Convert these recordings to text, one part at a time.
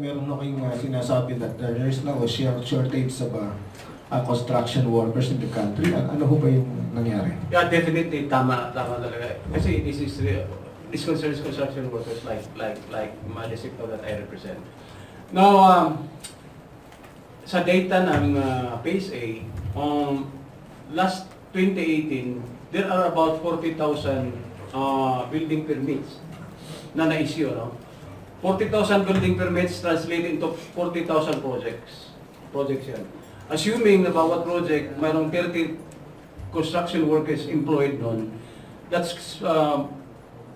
meron na kayong sinasabi that there's now a shortage of construction workers in the country. Ano ho ba yung nangyari? Yeah, definitely tama talaga. Kasi this concerns construction workers like my district that I represent. Now, sa data ng PSA, last 2018, there are about 40,000 building permits na na-issue, no? 40,000 building permits translate into 40,000 projects yan. Assuming na bawat project, mayroong 30 construction workers employed doon, that's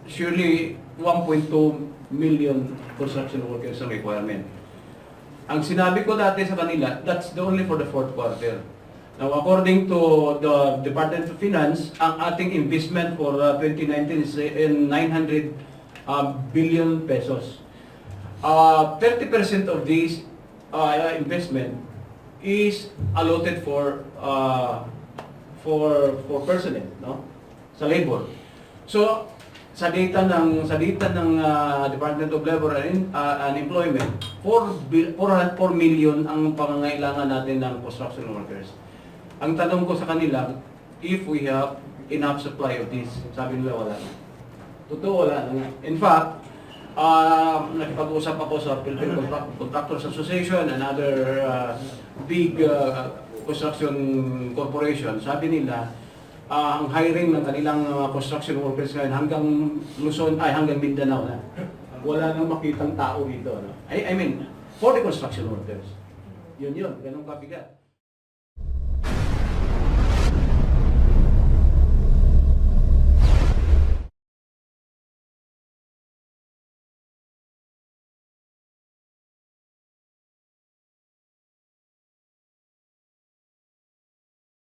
surely 1.2 million construction workers ang requirement. Ang sinabi ko dati sa kanila, that's only for the fourth quarter. Now, according to the Department of Finance, ang ating investment for 2019 is in 900 billion pesos. 30% of this investment is allotted for personnel, no? Sa labor. So, sa data ng Department of Labor and Employment, 4 million ang pangangailangan natin ng construction workers. Ang tanong ko sa kanila, if we have enough supply of this, sabi nila wala na. Totoo, wala na. In fact, nakipag-usap ako sa Philippine Contractors Association and other big construction corporation. Sabi nila, ang hiring ng kanilang construction workers ngayon hanggang Luzon, hanggang Mindanao na. Wala nang makitang tao dito. No? I mean, for the construction workers. Yun, ganun kabigat.